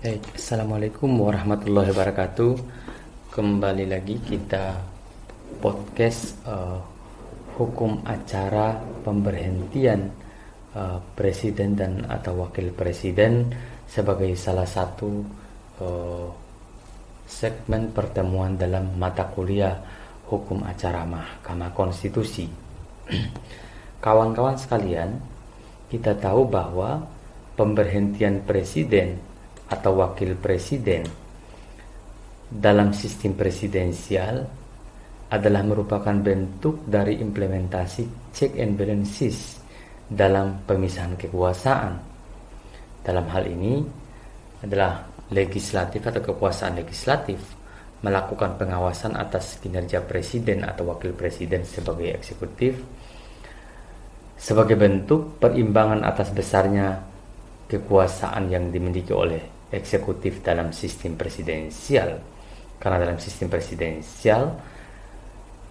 Assalamualaikum warahmatullahi wabarakatuh. Kembali lagi kita podcast hukum acara pemberhentian presiden dan atau wakil presiden sebagai salah satu segmen pertemuan dalam mata kuliah hukum acara Mahkamah Konstitusi. Kawan-kawan sekalian, kita tahu bahwa pemberhentian presiden atau wakil presiden dalam sistem presidensial adalah merupakan bentuk dari implementasi check and balances dalam pemisahan kekuasaan. Dalam hal ini adalah legislatif atau kekuasaan legislatif melakukan pengawasan atas kinerja presiden atau wakil presiden sebagai eksekutif sebagai bentuk perimbangan atas besarnya kekuasaan yang dimiliki oleh eksekutif dalam sistem presidensial. Karena dalam sistem presidensial,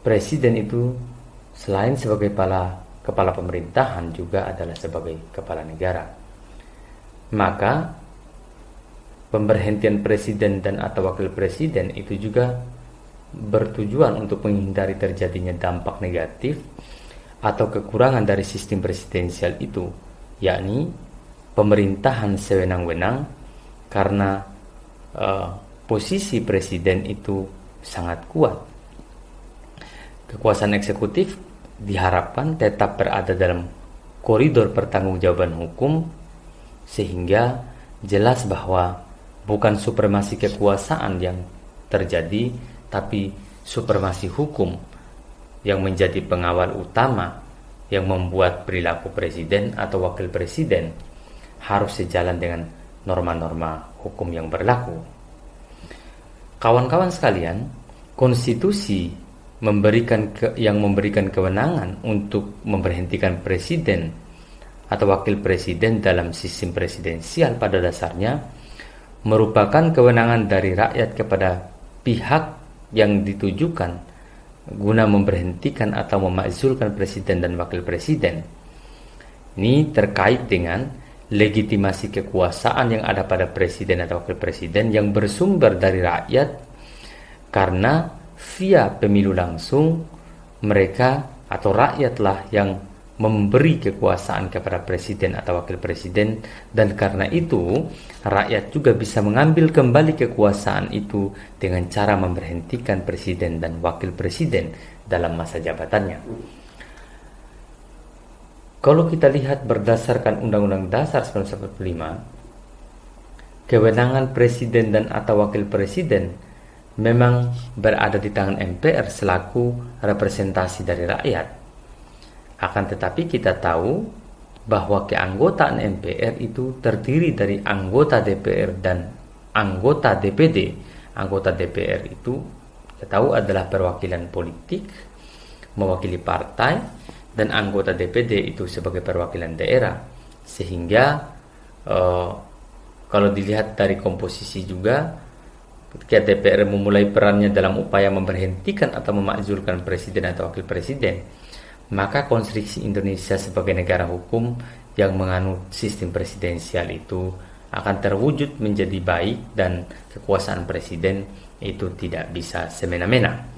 presiden itu selain sebagai kepala pemerintahan juga adalah sebagai kepala negara. Maka pemberhentian presiden dan atau wakil presiden itu juga bertujuan untuk menghindari terjadinya dampak negatif atau kekurangan dari sistem presidensial itu, yakni pemerintahan sewenang-wenang, karena posisi presiden itu sangat kuat. Kekuasaan eksekutif diharapkan tetap berada dalam koridor pertanggungjawaban hukum sehingga jelas bahwa bukan supremasi kekuasaan yang terjadi, tapi supremasi hukum yang menjadi pengawal utama yang membuat perilaku presiden atau wakil presiden harus sejalan dengan norma-norma hukum yang berlaku. Kawan-kawan sekalian, konstitusi yang memberikan kewenangan untuk memberhentikan presiden atau wakil presiden dalam sistem presidensial pada dasarnya merupakan kewenangan dari rakyat kepada pihak yang ditujukan guna memberhentikan atau memakzulkan presiden dan wakil presiden. Ini terkait dengan legitimasi kekuasaan yang ada pada presiden atau wakil presiden yang bersumber dari rakyat, karena via pemilu langsung mereka atau rakyatlah yang memberi kekuasaan kepada presiden atau wakil presiden, dan karena itu rakyat juga bisa mengambil kembali kekuasaan itu dengan cara memberhentikan presiden dan wakil presiden dalam masa jabatannya. Kalau kita lihat berdasarkan Undang-Undang Dasar 1945, kewenangan presiden dan atau wakil presiden memang berada di tangan MPR selaku representasi dari rakyat. Akan tetapi kita tahu bahwa keanggotaan MPR itu terdiri dari anggota DPR dan anggota DPD. Anggota DPR itu kita tahu adalah perwakilan politik, mewakili partai, dan anggota DPD itu sebagai perwakilan daerah. Sehingga kalau dilihat dari komposisi juga, ketika DPR memulai perannya dalam upaya memberhentikan atau memakzulkan presiden atau wakil presiden, maka konstruksi Indonesia sebagai negara hukum yang menganut sistem presidensial itu akan terwujud menjadi baik dan kekuasaan presiden itu tidak bisa semena-mena.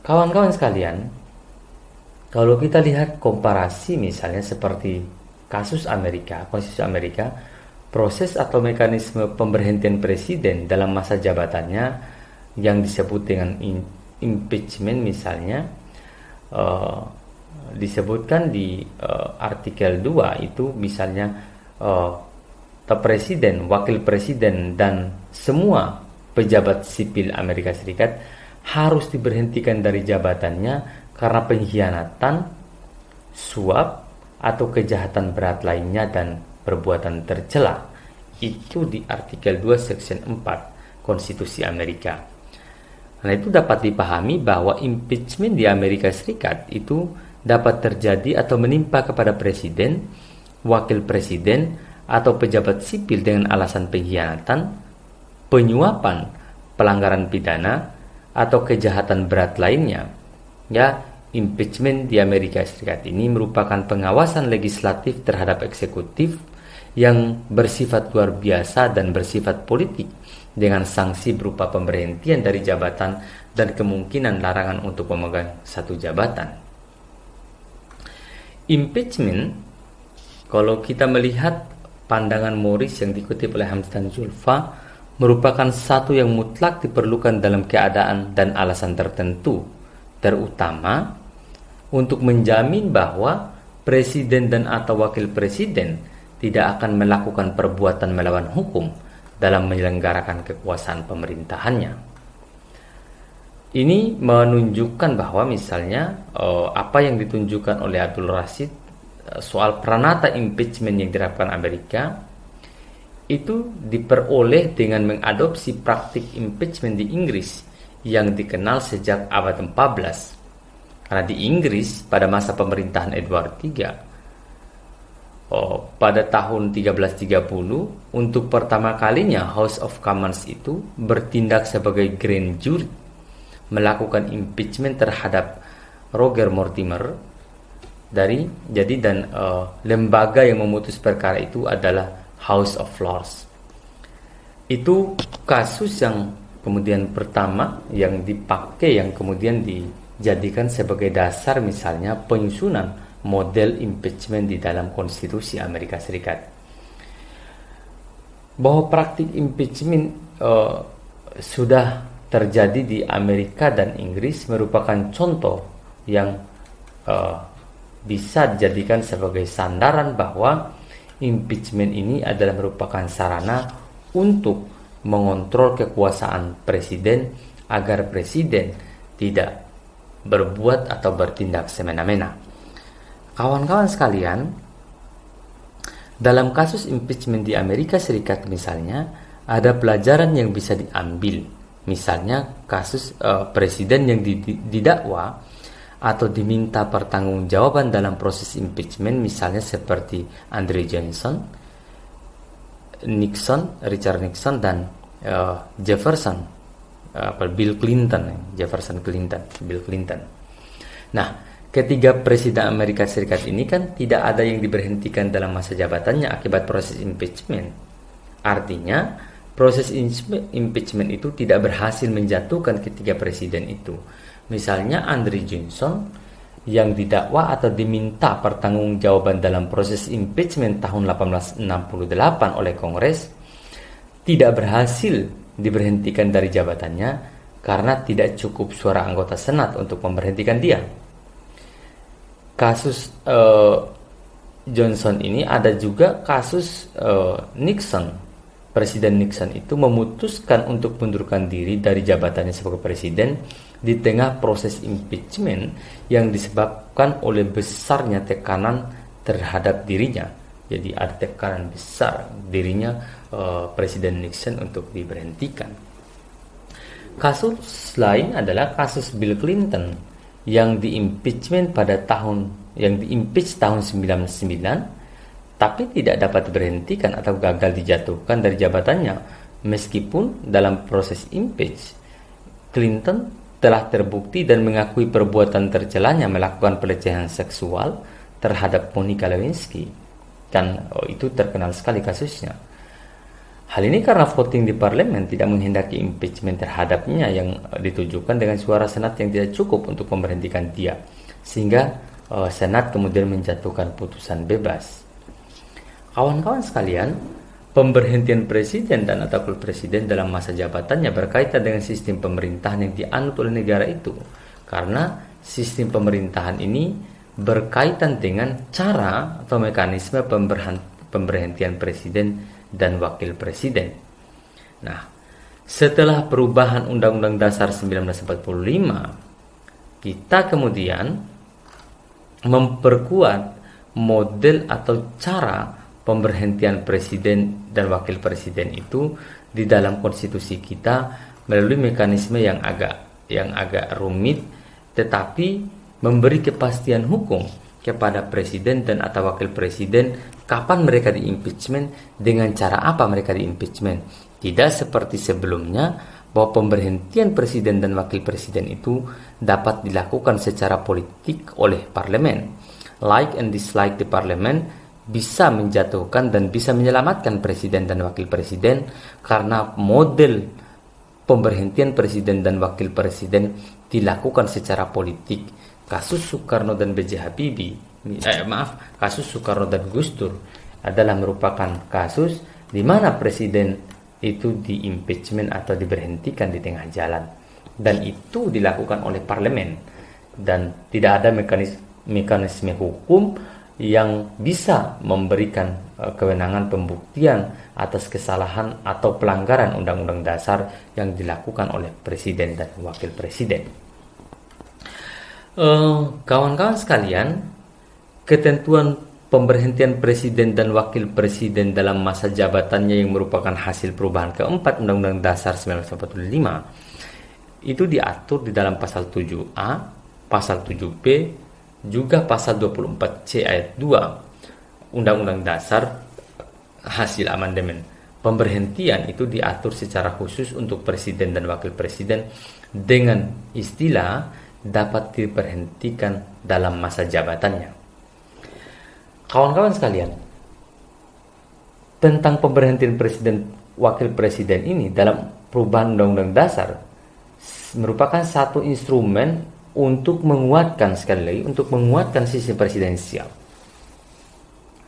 Kawan-kawan sekalian, kalau kita lihat komparasi misalnya seperti kasus Amerika, konstitusi Amerika, proses atau mekanisme pemberhentian presiden dalam masa jabatannya yang disebut dengan impeachment misalnya, disebutkan di artikel 2 itu misalnya presiden, wakil presiden dan semua pejabat sipil Amerika Serikat harus diberhentikan dari jabatannya karena pengkhianatan, suap atau kejahatan berat lainnya dan perbuatan tercela. Itu di artikel 2 section 4 Konstitusi Amerika. Nah, itu dapat dipahami bahwa impeachment di Amerika Serikat itu dapat terjadi atau menimpa kepada presiden, wakil presiden, atau pejabat sipil dengan alasan pengkhianatan, penyuapan, pelanggaran pidana, atau kejahatan berat lainnya. Ya, impeachment di Amerika Serikat ini merupakan pengawasan legislatif terhadap eksekutif yang bersifat luar biasa dan bersifat politik dengan sanksi berupa pemberhentian dari jabatan dan kemungkinan larangan untuk memegang satu jabatan. Impeachment, kalau kita melihat pandangan Morris yang dikutip oleh Hamdan Zulfa, merupakan satu yang mutlak diperlukan dalam keadaan dan alasan tertentu, terutama untuk menjamin bahwa presiden dan atau wakil presiden tidak akan melakukan perbuatan melawan hukum dalam menyelenggarakan kekuasaan pemerintahannya. Ini menunjukkan bahwa misalnya apa yang ditunjukkan oleh Abdul Rashid soal pranata impeachment yang diterapkan Amerika itu diperoleh dengan mengadopsi praktik impeachment di Inggris yang dikenal sejak abad 14. Karena di Inggris pada masa pemerintahan Edward III pada tahun 1330 untuk pertama kalinya House of Commons itu bertindak sebagai grand jury melakukan impeachment terhadap Roger Mortimer dan lembaga yang memutus perkara itu adalah House of Lords. Itu kasus yang kemudian pertama yang dipakai, yang kemudian dijadikan sebagai dasar misalnya penyusunan model impeachment di dalam konstitusi Amerika Serikat. Bahwa praktik impeachment sudah terjadi di Amerika dan Inggris merupakan contoh yang bisa dijadikan sebagai sandaran bahwa impeachment ini adalah merupakan sarana untuk mengontrol kekuasaan presiden agar presiden tidak berbuat atau bertindak semena-mena. Kawan-kawan sekalian, dalam kasus impeachment di Amerika Serikat misalnya, ada pelajaran yang bisa diambil. Misalnya kasus presiden yang didakwa atau diminta pertanggungjawaban dalam proses impeachment, misalnya seperti Andrew Johnson, Richard Nixon, dan Bill Clinton. Nah, ketiga presiden Amerika Serikat ini kan tidak ada yang diberhentikan dalam masa jabatannya akibat proses impeachment. Artinya, proses impeachment itu tidak berhasil menjatuhkan ketiga presiden itu. Misalnya Andrew Johnson yang didakwa atau diminta pertanggungjawaban dalam proses impeachment tahun 1868 oleh Kongres tidak berhasil diberhentikan dari jabatannya karena tidak cukup suara anggota Senat untuk memberhentikan dia. Kasus Johnson ini ada juga kasus Nixon. Presiden Nixon itu memutuskan untuk mundurkan diri dari jabatannya sebagai presiden di tengah proses impeachment yang disebabkan oleh besarnya tekanan terhadap dirinya. Jadi ada tekanan besar dirinya Presiden Nixon untuk diberhentikan. Kasus lain adalah kasus Bill Clinton yang diimpeach tahun 1999 tapi tidak dapat diberhentikan atau gagal dijatuhkan dari jabatannya. Meskipun dalam proses impeach, Clinton telah terbukti dan mengakui perbuatan tercelanya melakukan pelecehan seksual terhadap Monica Lewinsky. Itu terkenal sekali kasusnya. Hal ini karena voting di parlemen tidak menghendaki impeachment terhadapnya yang ditujukan dengan suara Senat yang tidak cukup untuk memberhentikan dia. Sehingga Senat kemudian menjatuhkan putusan bebas. Kawan-kawan sekalian, pemberhentian presiden dan atau wakil presiden dalam masa jabatannya berkaitan dengan sistem pemerintahan yang dianut oleh negara itu. Karena sistem pemerintahan ini berkaitan dengan cara atau mekanisme pemberhentian presiden dan wakil presiden. Nah, setelah perubahan Undang-Undang Dasar 1945, kita kemudian memperkuat model atau cara pemberhentian presiden dan wakil presiden itu di dalam konstitusi kita melalui mekanisme yang agak rumit, tetapi memberi kepastian hukum kepada presiden dan atau wakil presiden kapan mereka diimpeachment, dengan cara apa mereka diimpeachment. Tidak seperti sebelumnya bahwa pemberhentian presiden dan wakil presiden itu dapat dilakukan secara politik oleh parlemen. Like and dislike di parlemen bisa menjatuhkan dan bisa menyelamatkan presiden dan wakil presiden, karena model pemberhentian presiden dan wakil presiden dilakukan secara politik. Kasus Soekarno dan B.J. Habibie, kasus Soekarno dan Gus Dur adalah merupakan kasus di mana presiden itu di-impeachment atau diberhentikan di tengah jalan, dan itu dilakukan oleh parlemen, dan tidak ada mekanisme hukum yang bisa memberikan kewenangan pembuktian atas kesalahan atau pelanggaran Undang-Undang Dasar yang dilakukan oleh presiden dan wakil presiden. Kawan-kawan sekalian, ketentuan pemberhentian presiden dan wakil presiden dalam masa jabatannya yang merupakan hasil perubahan keempat Undang-Undang Dasar 1945 itu diatur di dalam pasal 7A, pasal 7B, juga pasal 24C ayat 2 Undang-Undang Dasar hasil amandemen. Pemberhentian itu diatur secara khusus untuk presiden dan wakil presiden dengan istilah dapat diberhentikan dalam masa jabatannya. Kawan-kawan sekalian, tentang pemberhentian presiden wakil presiden ini dalam perubahan Undang-Undang Dasar merupakan satu instrumen untuk menguatkan, sekali lagi, untuk menguatkan sistem presidensial.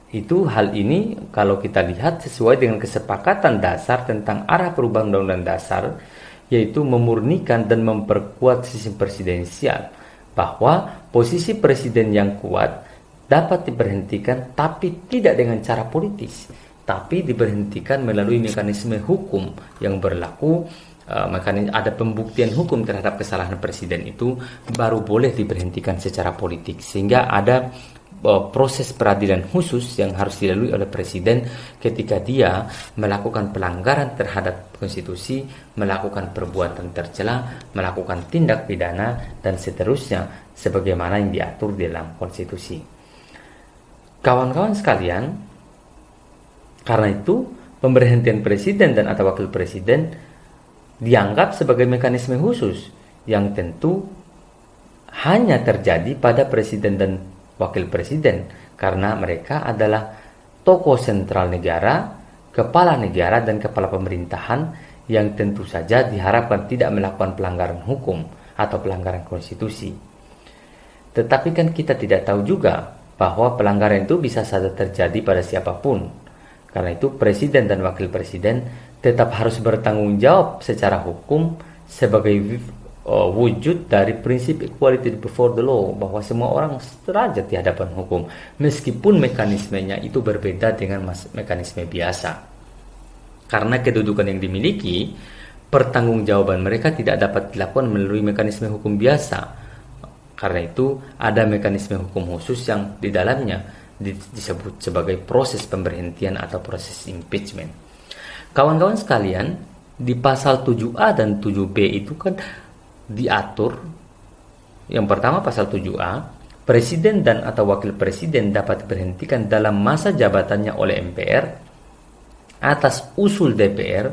Itu hal ini kalau kita lihat sesuai dengan kesepakatan dasar tentang arah perubahan Undang-Undang Dasar, yaitu memurnikan dan memperkuat sistem presidensial, bahwa posisi presiden yang kuat dapat diberhentikan, tapi tidak dengan cara politis, tapi diberhentikan melalui mekanisme hukum yang berlaku. Ada pembuktian hukum terhadap kesalahan presiden itu baru boleh diberhentikan secara politik, sehingga ada proses peradilan khusus yang harus dilalui oleh presiden ketika dia melakukan pelanggaran terhadap konstitusi, melakukan perbuatan tercela, melakukan tindak pidana, dan seterusnya sebagaimana yang diatur di dalam konstitusi. Kawan-kawan sekalian, karena itu pemberhentian presiden dan atau wakil presiden dianggap sebagai mekanisme khusus yang tentu hanya terjadi pada presiden dan wakil presiden, karena mereka adalah tokoh sentral negara, kepala negara dan kepala pemerintahan yang tentu saja diharapkan tidak melakukan pelanggaran hukum atau pelanggaran konstitusi. Tetapi kan kita tidak tahu juga bahwa pelanggaran itu bisa saja terjadi pada siapapun. Karena itu presiden dan wakil presiden tetap harus bertanggung jawab secara hukum sebagai wujud dari prinsip equality before the law, bahwa semua orang sederajat di hadapan hukum, meskipun mekanismenya itu berbeda dengan mekanisme biasa. Karena kedudukan yang dimiliki, pertanggungjawaban mereka tidak dapat dilakukan melalui mekanisme hukum biasa. Karena itu ada mekanisme hukum khusus yang di dalamnya disebut sebagai proses pemberhentian atau proses impeachment. Kawan-kawan sekalian, di pasal 7A dan 7B itu kan diatur, yang pertama pasal 7A, presiden dan atau wakil presiden dapat diberhentikan dalam masa jabatannya oleh MPR atas usul DPR,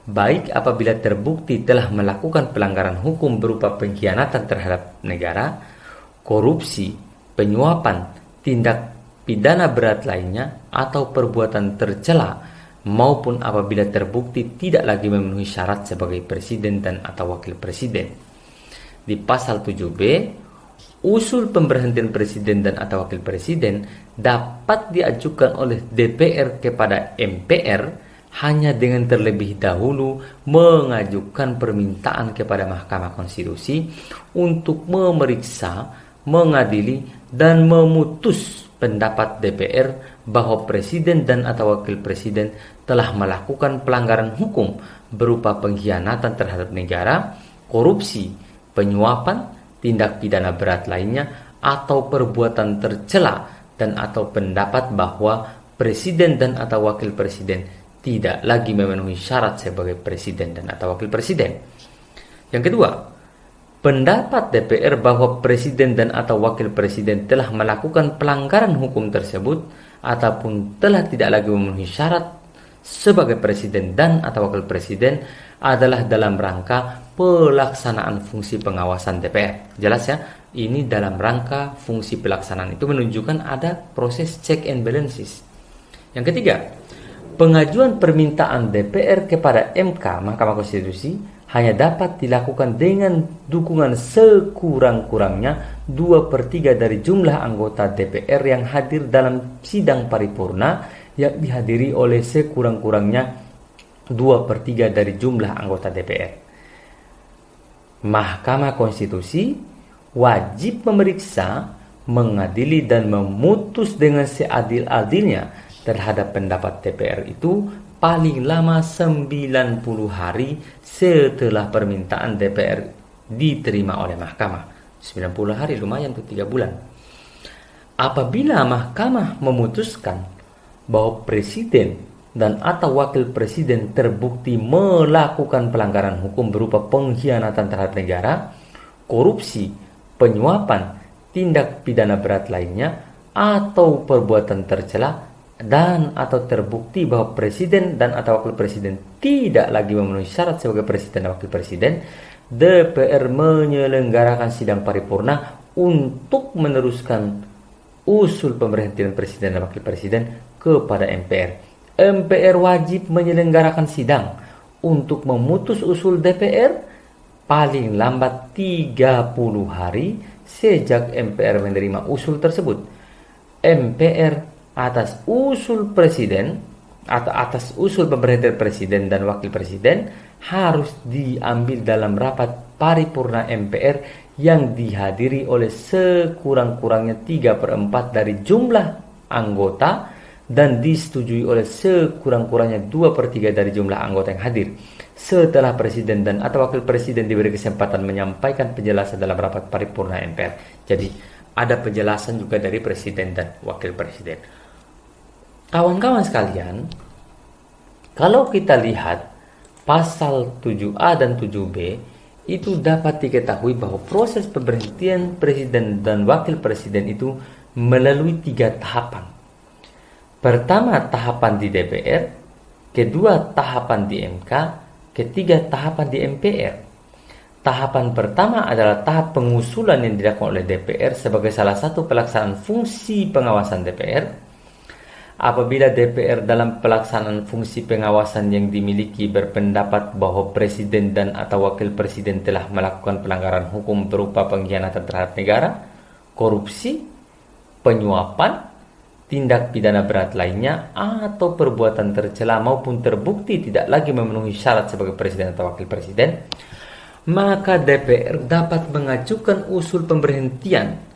baik apabila terbukti telah melakukan pelanggaran hukum berupa pengkhianatan terhadap negara, korupsi, penyuapan, tindak pidana berat lainnya, atau perbuatan tercela, maupun apabila terbukti tidak lagi memenuhi syarat sebagai presiden dan atau wakil presiden. Di pasal 7B, usul pemberhentian presiden dan atau wakil presiden dapat diajukan oleh DPR kepada MPR hanya dengan terlebih dahulu mengajukan permintaan kepada Mahkamah Konstitusi untuk memeriksa, mengadili, dan memutus pendapat DPR bahwa presiden dan atau wakil presiden telah melakukan pelanggaran hukum berupa pengkhianatan terhadap negara, korupsi, penyuapan, tindak pidana berat lainnya, atau perbuatan tercela, dan atau pendapat bahwa presiden dan atau wakil presiden tidak lagi memenuhi syarat sebagai presiden dan atau wakil presiden. Yang kedua, pendapat DPR bahwa presiden dan atau wakil presiden telah melakukan pelanggaran hukum tersebut ataupun telah tidak lagi memenuhi syarat sebagai presiden dan atau wakil presiden adalah dalam rangka pelaksanaan fungsi pengawasan DPR. Jelas ya, ini dalam rangka fungsi pelaksanaan, itu menunjukkan ada proses check and balances. Yang ketiga, pengajuan permintaan DPR kepada MK, Mahkamah Konstitusi, hanya dapat dilakukan dengan dukungan sekurang-kurangnya 2/3 dari jumlah anggota DPR yang hadir dalam sidang paripurna yang dihadiri oleh sekurang-kurangnya 2/3 dari jumlah anggota DPR. Mahkamah Konstitusi wajib memeriksa, mengadili, dan memutus dengan seadil-adilnya terhadap pendapat DPR itu paling lama 90 hari setelah permintaan DPR diterima oleh Mahkamah. 90 hari lumayan tuh, 3 bulan. Apabila Mahkamah memutuskan bahwa Presiden dan atau Wakil Presiden terbukti melakukan pelanggaran hukum berupa pengkhianatan terhadap negara, korupsi, penyuapan, tindak pidana berat lainnya, atau perbuatan tercela, dan atau terbukti bahwa Presiden dan atau Wakil Presiden tidak lagi memenuhi syarat sebagai Presiden dan Wakil Presiden, DPR menyelenggarakan sidang paripurna untuk meneruskan usul pemberhentian Presiden dan Wakil Presiden kepada MPR. MPR wajib menyelenggarakan sidang untuk memutus usul DPR paling lambat 30 hari sejak MPR menerima usul tersebut. MPR atas usul Presiden atau atas usul pemberhentian Presiden dan Wakil Presiden harus diambil dalam rapat paripurna MPR yang dihadiri oleh sekurang-kurangnya 3/4 dari jumlah anggota dan disetujui oleh sekurang-kurangnya 2/3 dari jumlah anggota yang hadir. Setelah Presiden dan atau Wakil Presiden diberi kesempatan menyampaikan penjelasan dalam rapat paripurna MPR. Jadi ada penjelasan juga dari Presiden dan Wakil Presiden. Kawan-kawan sekalian, kalau kita lihat pasal 7A dan 7B, itu dapat diketahui bahwa proses pemberhentian Presiden dan Wakil Presiden itu melalui 3 tahapan. Pertama, tahapan di DPR, kedua, tahapan di MK, ketiga, tahapan di MPR. Tahapan pertama adalah tahap pengusulan yang dilakukan oleh DPR sebagai salah satu pelaksanaan fungsi pengawasan DPR. Apabila DPR dalam pelaksanaan fungsi pengawasan yang dimiliki berpendapat bahwa Presiden dan atau Wakil Presiden telah melakukan pelanggaran hukum berupa pengkhianatan terhadap negara, korupsi, penyuapan, tindak pidana berat lainnya, atau perbuatan tercela maupun terbukti tidak lagi memenuhi syarat sebagai Presiden atau Wakil Presiden, maka DPR dapat mengajukan usul pemberhentian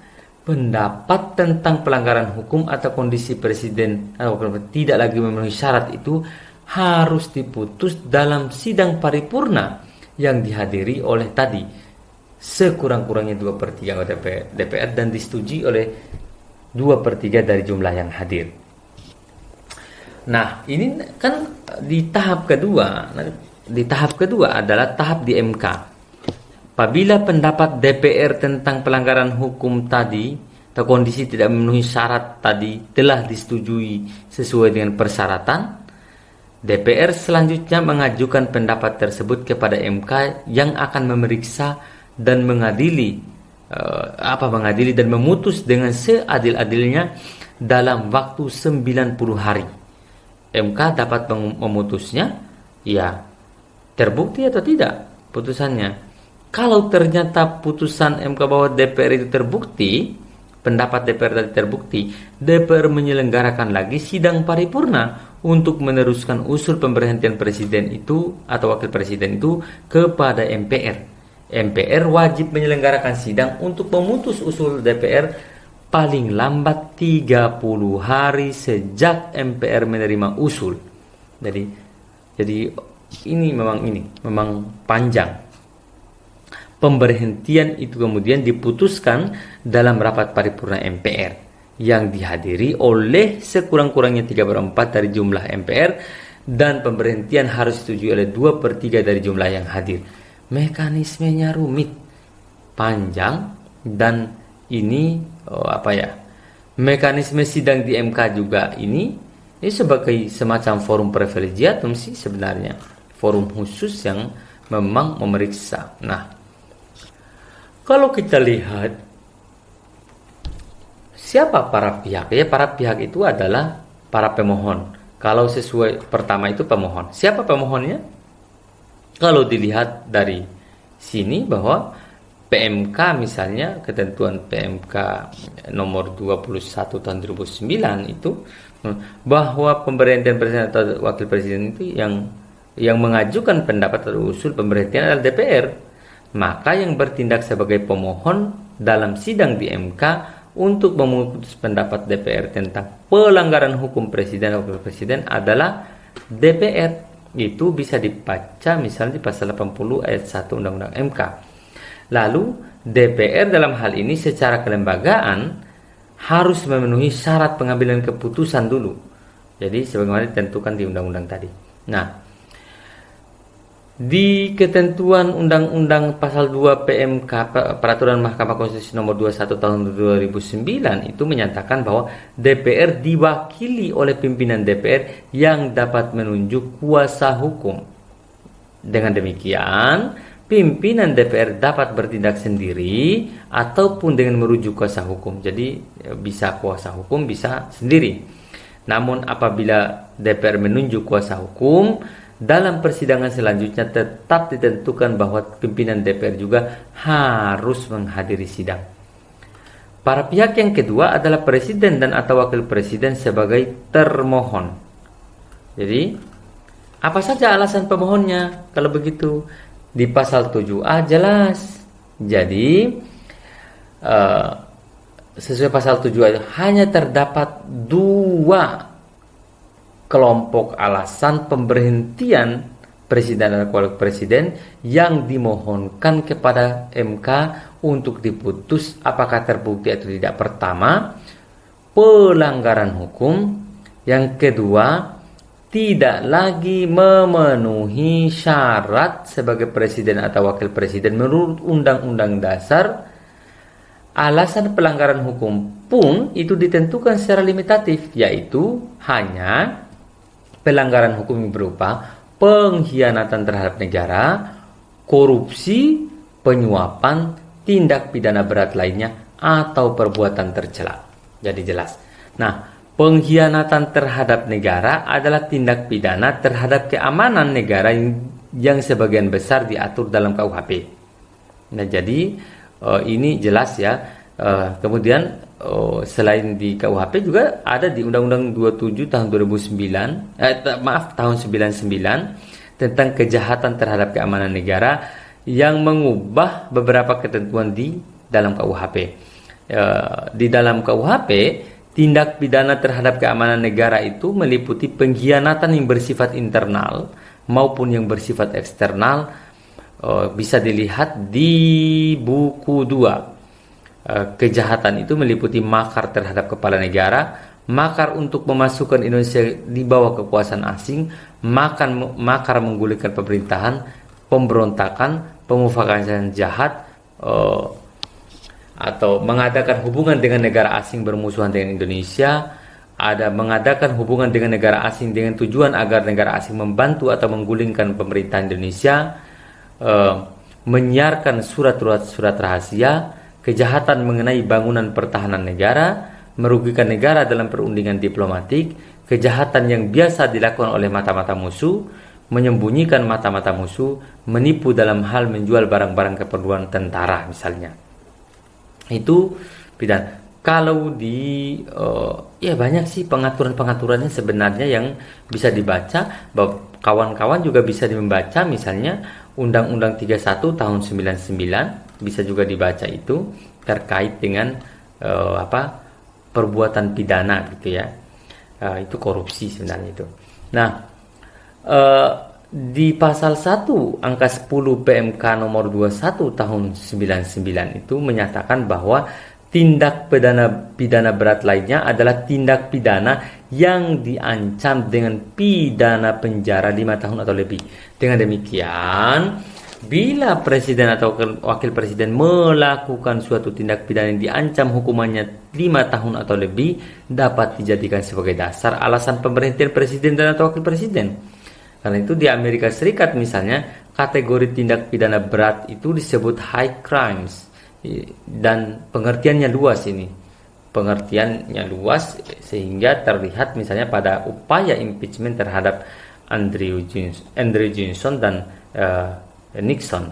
pendapat tentang pelanggaran hukum atau kondisi Presiden atau tidak lagi memenuhi syarat itu harus diputus dalam sidang paripurna yang dihadiri oleh tadi sekurang-kurangnya 2/3 anggota DPR dan disetujui oleh 2/3 dari jumlah yang hadir. Nah, ini kan di tahap kedua. Di tahap kedua adalah tahap di MK. Apabila pendapat DPR tentang pelanggaran hukum tadi atau kondisi tidak memenuhi syarat tadi telah disetujui sesuai dengan persyaratan, DPR selanjutnya mengajukan pendapat tersebut kepada MK yang akan memeriksa dan mengadili dan memutus dengan seadil-adilnya dalam waktu 90 hari. MK dapat memutusnya, ya terbukti atau tidak putusannya. Kalau ternyata putusan MK bahwa DPR itu terbukti, pendapat DPR tadi terbukti, DPR menyelenggarakan lagi sidang paripurna untuk meneruskan usul pemberhentian Presiden itu atau Wakil Presiden itu kepada MPR. MPR wajib menyelenggarakan sidang untuk memutus usul DPR paling lambat 30 hari sejak MPR menerima usul. Jadi ini memang panjang. Pemberhentian itu kemudian diputuskan dalam rapat paripurna MPR yang dihadiri oleh sekurang-kurangnya 3/4 dari jumlah MPR dan pemberhentian harus disetujui oleh 2/3 dari jumlah yang hadir. Mekanismenya rumit, panjang, dan ini mekanisme sidang di MK juga ini sebagai semacam forum privilegiatum sih sebenarnya, forum khusus yang memang memeriksa. Nah, kalau kita lihat siapa para pihak, ya para pihak itu adalah para pemohon. Kalau sesuai pertama itu pemohon. Siapa pemohonnya? Kalau dilihat dari sini bahwa PMK misalnya, ketentuan PMK nomor 21 tahun 2009 itu bahwa pemberhentian presiden atau wakil presiden itu yang mengajukan pendapat atau usul pemberhentian adalah DPR. Maka yang bertindak sebagai pemohon dalam sidang di MK untuk memutus pendapat DPR tentang pelanggaran hukum presiden atau wakil presiden adalah DPR. Itu bisa dibaca misalnya di pasal 80 ayat 1 Undang-Undang MK. Lalu DPR dalam hal ini secara kelembagaan harus memenuhi syarat pengambilan keputusan dulu. Jadi sebagaimana ditentukan di undang-undang tadi. Nah, di ketentuan Undang-Undang Pasal 2 PMK Peraturan Mahkamah Konstitusi Nomor 21 Tahun 2009 itu menyatakan bahwa DPR diwakili oleh pimpinan DPR yang dapat menunjuk kuasa hukum. Dengan demikian, pimpinan DPR dapat bertindak sendiri ataupun dengan merujuk kuasa hukum. Jadi bisa kuasa hukum, bisa sendiri. Namun apabila DPR menunjuk kuasa hukum, dalam persidangan selanjutnya tetap ditentukan bahwa pimpinan DPR juga harus menghadiri sidang. Para pihak yang kedua adalah presiden dan atau wakil presiden sebagai termohon. Jadi, apa saja alasan pemohonnya? Kalau begitu, di pasal 7A jelas. Jadi, sesuai pasal 7A hanya terdapat dua kelompok alasan pemberhentian presiden dan wakil presiden yang dimohonkan kepada MK untuk diputus apakah terbukti atau tidak. Pertama, pelanggaran hukum. Yang kedua, tidak lagi memenuhi syarat sebagai presiden atau wakil presiden menurut Undang-Undang Dasar. Alasan pelanggaran hukum pun itu ditentukan secara limitatif, yaitu hanya pelanggaran hukum yang berupa pengkhianatan terhadap negara, korupsi, penyuapan, tindak pidana berat lainnya, atau perbuatan tercela. Jadi jelas. Nah, pengkhianatan terhadap negara adalah tindak pidana terhadap keamanan negara yang sebagian besar diatur dalam KUHP. Nah, jadi ini jelas ya. Kemudian selain di KUHP juga ada di Undang-Undang 27 tahun 2009, tahun 99 tentang kejahatan terhadap keamanan negara yang mengubah beberapa ketentuan di dalam KUHP. Di dalam KUHP, tindak pidana terhadap keamanan negara itu meliputi pengkhianatan yang bersifat internal maupun yang bersifat eksternal. Bisa dilihat di buku 2. Kejahatan itu meliputi makar terhadap kepala negara, makar untuk memasukkan Indonesia di bawah kekuasaan asing, makar menggulingkan pemerintahan, pemberontakan, pemufakatan jahat, atau mengadakan hubungan dengan negara asing bermusuhan dengan Indonesia, ada mengadakan hubungan dengan negara asing dengan tujuan agar negara asing membantu atau menggulingkan pemerintahan Indonesia, menyiarkan surat-surat rahasia, kejahatan mengenai bangunan pertahanan negara, merugikan negara dalam perundingan diplomatik, kejahatan yang biasa dilakukan oleh mata-mata musuh, menyembunyikan mata-mata musuh, menipu dalam hal menjual barang-barang keperluan tentara misalnya. Itu pidana. Kalau di ya banyak sih pengaturan-pengaturannya sebenarnya yang bisa dibaca. Kawan-kawan juga bisa membaca misalnya Undang-Undang 31 tahun 99 bisa juga dibaca itu terkait dengan perbuatan pidana gitu ya. Itu korupsi sebenarnya itu. Nah, di pasal 1 angka 10 PMK nomor 21 tahun 99 itu menyatakan bahwa tindak pidana berat lainnya adalah tindak pidana yang diancam dengan pidana penjara 5 tahun atau lebih. Dengan demikian, bila presiden atau wakil presiden melakukan suatu tindak pidana yang diancam hukumannya 5 tahun atau lebih, dapat dijadikan sebagai dasar alasan pemberhentian presiden dan atau wakil presiden. Karena itu di Amerika Serikat misalnya, kategori tindak pidana berat itu disebut high crimes. Dan pengertiannya luas ini. pengertiannya luas sehingga terlihat misalnya pada upaya impeachment terhadap Andrew Johnson dan Nixon.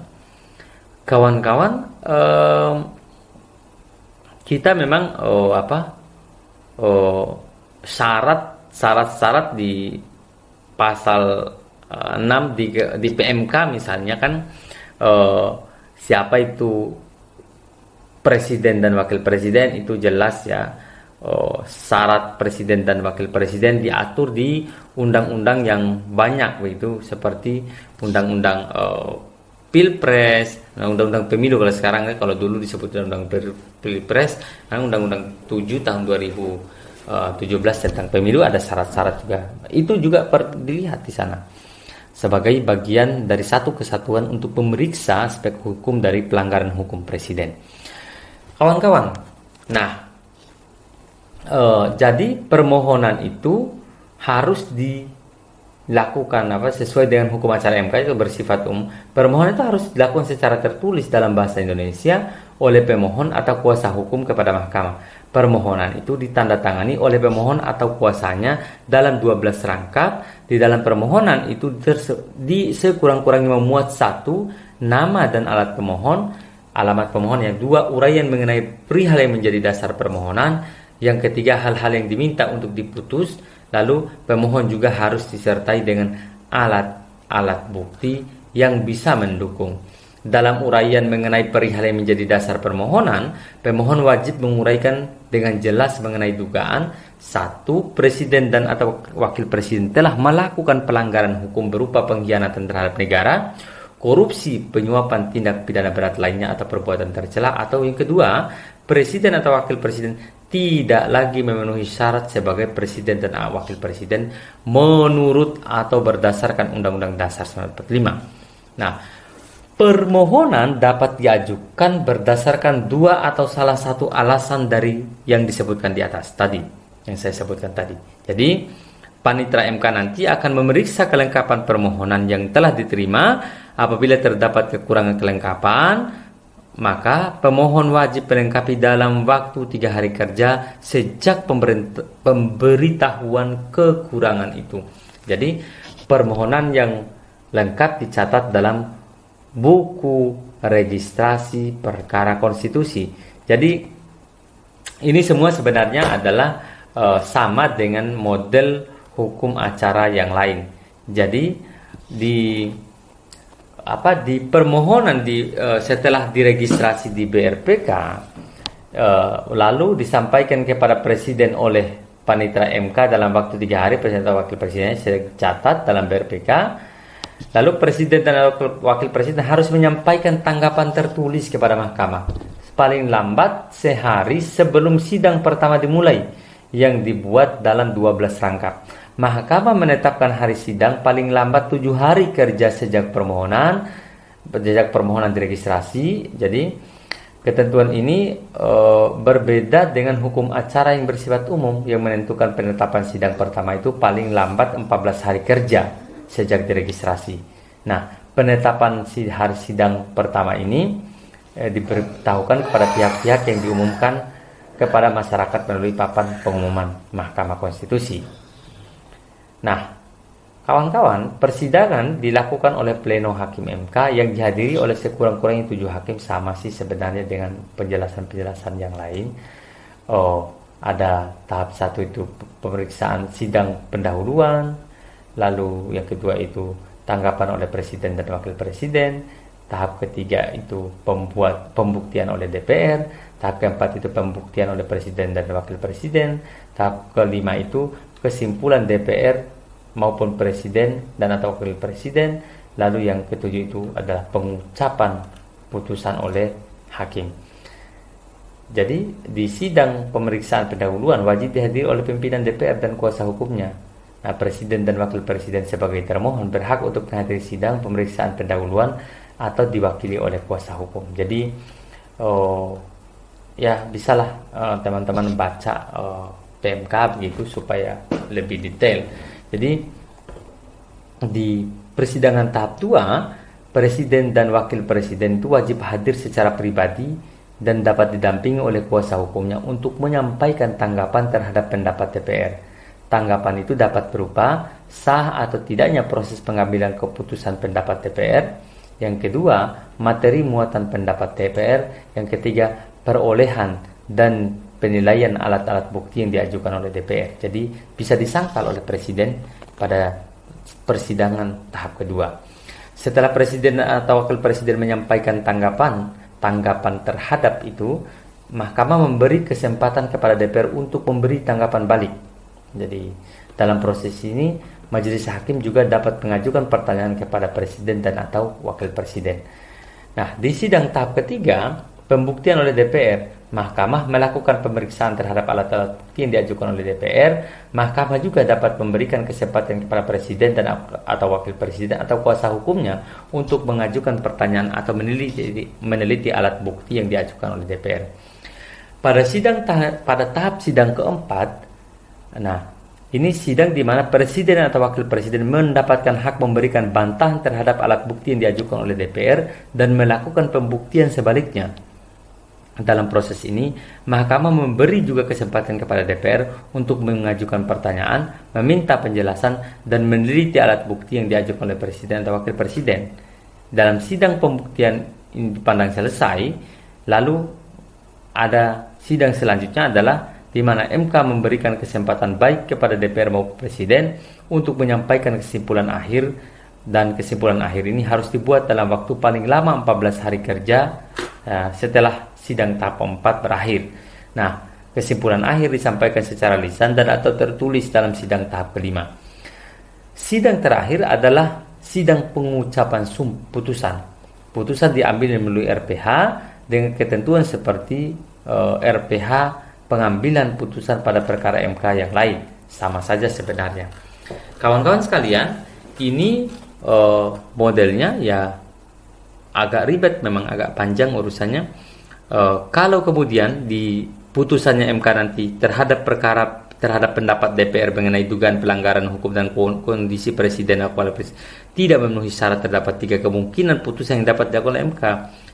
Kawan-kawan, kita memang syarat-syarat di pasal 6 di PMK misalnya kan, siapa itu presiden dan wakil presiden itu jelas ya. Syarat presiden dan wakil presiden diatur di undang-undang yang banyak begitu, seperti undang-undang Pilpres, undang-undang pemilu kalau sekarang, kalau dulu disebut undang-undang Pilpres, undang-undang 7 tahun 2017 tentang pemilu ada syarat-syarat juga. Itu juga dilihat di sana sebagai bagian dari satu kesatuan untuk memeriksa aspek hukum dari pelanggaran hukum presiden. Kawan-kawan, nah, jadi permohonan itu harus dilakukan sesuai dengan hukum acara MK, itu bersifat umum. Permohonan itu harus dilakukan secara tertulis dalam bahasa Indonesia oleh pemohon atau kuasa hukum kepada mahkamah. Permohonan itu ditandatangani oleh pemohon atau kuasanya dalam 12 rangkap. Di dalam permohonan itu sekurang-kurangnya memuat 1 nama dan alat pemohon, alamat pemohon, yang 2 uraian mengenai perihal yang menjadi dasar permohonan, yang ketiga hal-hal yang diminta untuk diputus, lalu pemohon juga harus disertai dengan alat-alat bukti yang bisa mendukung. Dalam uraian mengenai perihal yang menjadi dasar permohonan, pemohon wajib menguraikan dengan jelas mengenai dugaan 1. Presiden dan atau wakil presiden telah melakukan pelanggaran hukum berupa pengkhianatan terhadap negara, korupsi, penyuapan, tindak pidana berat lainnya atau perbuatan tercela, atau yang kedua, presiden atau wakil presiden tidak lagi memenuhi syarat sebagai presiden dan wakil presiden menurut atau berdasarkan Undang-Undang Dasar 1945. Nah, permohonan dapat diajukan berdasarkan 2 atau salah satu alasan dari yang disebutkan di atas tadi, yang saya sebutkan tadi. Jadi, Panitera MK nanti akan memeriksa kelengkapan permohonan yang telah diterima. Apabila terdapat kekurangan kelengkapan, maka pemohon wajib melengkapi dalam waktu 3 hari kerja sejak pemberitahuan kekurangan itu. Jadi permohonan yang lengkap dicatat dalam buku registrasi perkara konstitusi. Jadi ini semua sebenarnya adalah sama dengan model hukum acara yang lain. Jadi di permohonan setelah diregistrasi di BRPK, lalu disampaikan kepada presiden oleh Panitera MK dalam waktu 3 hari, presiden atau wakil presidennya catat dalam BRPK. Lalu presiden dan wakil presiden harus menyampaikan tanggapan tertulis kepada mahkamah paling lambat sehari sebelum sidang pertama dimulai, yang dibuat dalam 12 rangkap. Mahkamah menetapkan hari sidang paling lambat 7 hari kerja sejak permohonan diregistrasi. Jadi ketentuan ini berbeda dengan hukum acara yang bersifat umum yang menentukan penetapan sidang pertama itu paling lambat 14 hari kerja sejak diregistrasi. Nah, penetapan hari sidang pertama ini diberitahukan kepada pihak-pihak yang diumumkan kepada masyarakat melalui papan pengumuman Mahkamah Konstitusi. Nah, kawan-kawan, persidangan dilakukan oleh pleno hakim MK yang dihadiri oleh sekurang-kurangnya 7 hakim. Sama sih sebenarnya dengan penjelasan-penjelasan yang lain. Ada tahap 1 itu pemeriksaan sidang pendahuluan, lalu yang kedua itu tanggapan oleh presiden dan wakil presiden, tahap ketiga itu pembuktian oleh DPR, tahap keempat itu pembuktian oleh presiden dan wakil presiden, tahap kelima itu kesimpulan DPR maupun presiden dan atau wakil presiden, lalu yang ketujuh itu adalah pengucapan putusan oleh hakim. Jadi di sidang pemeriksaan pendahuluan wajib dihadiri oleh pimpinan DPR dan kuasa hukumnya. Nah, presiden dan wakil presiden sebagai termohon berhak untuk menghadiri sidang pemeriksaan pendahuluan atau diwakili oleh kuasa hukum. Jadi ya bisalah teman-teman baca PMK begitu supaya lebih detail. Jadi di persidangan tahap 2, presiden dan wakil presiden itu wajib hadir secara pribadi dan dapat didampingi oleh kuasa hukumnya untuk menyampaikan tanggapan terhadap pendapat DPR. Tanggapan itu dapat berupa sah atau tidaknya proses pengambilan keputusan pendapat DPR. Yang kedua, materi muatan pendapat DPR. Yang ketiga, perolehan dan penilaian alat-alat bukti yang diajukan oleh DPR. Jadi bisa disangkal oleh Presiden pada persidangan tahap kedua. Setelah Presiden atau Wakil Presiden menyampaikan tanggapan terhadap itu, Mahkamah memberi kesempatan kepada DPR untuk memberi tanggapan balik. Jadi dalam proses ini Majelis Hakim juga dapat mengajukan pertanyaan kepada Presiden dan atau Wakil Presiden. Nah, di sidang tahap ketiga, pembuktian oleh DPR, Mahkamah melakukan pemeriksaan terhadap alat-alat bukti yang diajukan oleh DPR. Mahkamah juga dapat memberikan kesempatan kepada Presiden dan atau Wakil Presiden atau kuasa hukumnya untuk mengajukan pertanyaan atau meneliti alat bukti yang diajukan oleh DPR. Pada tahap sidang keempat, nah, ini sidang di mana Presiden atau Wakil Presiden mendapatkan hak memberikan bantahan terhadap alat bukti yang diajukan oleh DPR dan melakukan pembuktian sebaliknya. Dalam proses ini, Mahkamah memberi juga kesempatan kepada DPR untuk mengajukan pertanyaan, meminta penjelasan, dan meneliti alat bukti yang diajukan oleh Presiden atau Wakil Presiden. Dalam sidang pembuktian ini dipandang selesai, lalu ada sidang selanjutnya adalah di mana MK memberikan kesempatan baik kepada DPR maupun Presiden untuk menyampaikan kesimpulan akhir, dan kesimpulan akhir ini harus dibuat dalam waktu paling lama 14 hari kerja setelah sidang tahap 4 berakhir. Nah, kesimpulan akhir disampaikan secara lisan dan atau tertulis dalam sidang tahap kelima. Sidang terakhir adalah sidang pengucapan putusan. Putusan diambil melalui RPH dengan ketentuan seperti RPH pengambilan putusan pada perkara MK yang lain. Sama saja sebenarnya. Kawan-kawan sekalian, ini modelnya ya agak ribet, memang agak panjang urusannya. Kalau kemudian di putusannya MK nanti terhadap pendapat DPR mengenai dugaan pelanggaran hukum dan kondisi Presiden atau Wakil Presiden tidak memenuhi syarat, terdapat 3 kemungkinan putusan yang dapat dilakukan oleh MK.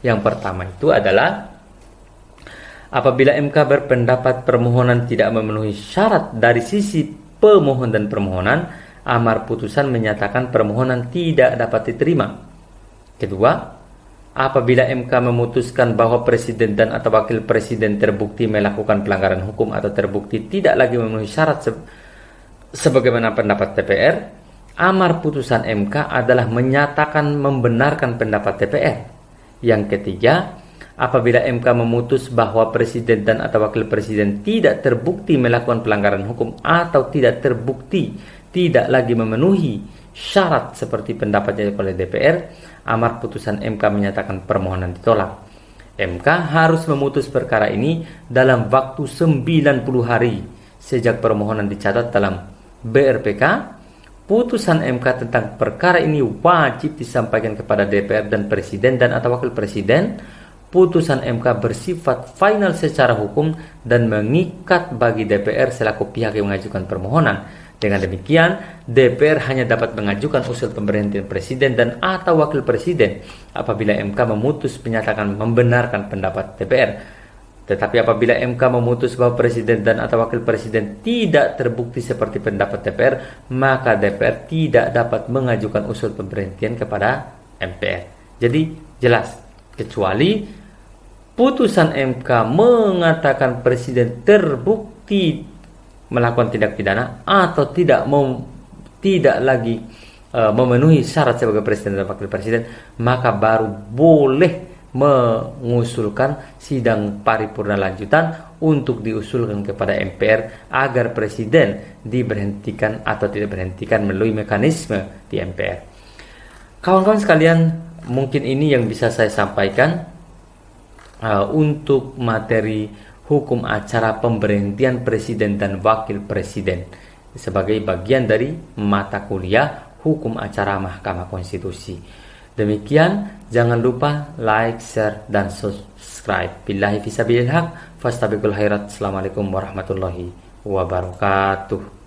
Yang pertama itu adalah apabila MK berpendapat permohonan tidak memenuhi syarat dari sisi pemohon dan permohonan, amar putusan menyatakan permohonan tidak dapat diterima. Kedua, apabila MK memutuskan bahwa Presiden dan atau Wakil Presiden terbukti melakukan pelanggaran hukum atau terbukti tidak lagi memenuhi syarat sebagaimana pendapat DPR, amar putusan MK adalah menyatakan membenarkan pendapat DPR. Yang ketiga, apabila MK memutus bahwa Presiden dan atau Wakil Presiden tidak terbukti melakukan pelanggaran hukum atau tidak terbukti tidak lagi memenuhi syarat seperti pendapatnya oleh DPR, amar putusan MK menyatakan permohonan ditolak. MK harus memutus perkara ini dalam waktu 90 hari sejak permohonan dicatat dalam BRPK. Putusan MK tentang perkara ini wajib disampaikan kepada DPR dan Presiden dan atau Wakil Presiden. Putusan MK bersifat final secara hukum dan mengikat bagi DPR selaku pihak yang mengajukan permohonan. Dengan demikian, DPR hanya dapat mengajukan usul pemberhentian Presiden dan atau Wakil Presiden apabila MK memutus menyatakan membenarkan pendapat DPR. Tetapi apabila MK memutus bahwa Presiden dan atau Wakil Presiden tidak terbukti seperti pendapat DPR, maka DPR tidak dapat mengajukan usul pemberhentian kepada MPR. Jadi jelas, kecuali putusan MK mengatakan Presiden terbukti melakukan tindak pidana atau tidak lagi memenuhi syarat sebagai Presiden dan Wakil Presiden, maka baru boleh mengusulkan sidang paripurna lanjutan untuk diusulkan kepada MPR agar Presiden diberhentikan atau tidak berhentikan melalui mekanisme di MPR. Kawan-kawan sekalian, mungkin ini yang bisa saya sampaikan untuk materi hukum acara pemberhentian Presiden dan Wakil Presiden sebagai bagian dari mata kuliah hukum acara Mahkamah Konstitusi. Demikian, jangan lupa like, share, dan subscribe. Billahi fisabilillah haq, fastabiqul khairat. Assalamualaikum warahmatullahi wabarakatuh.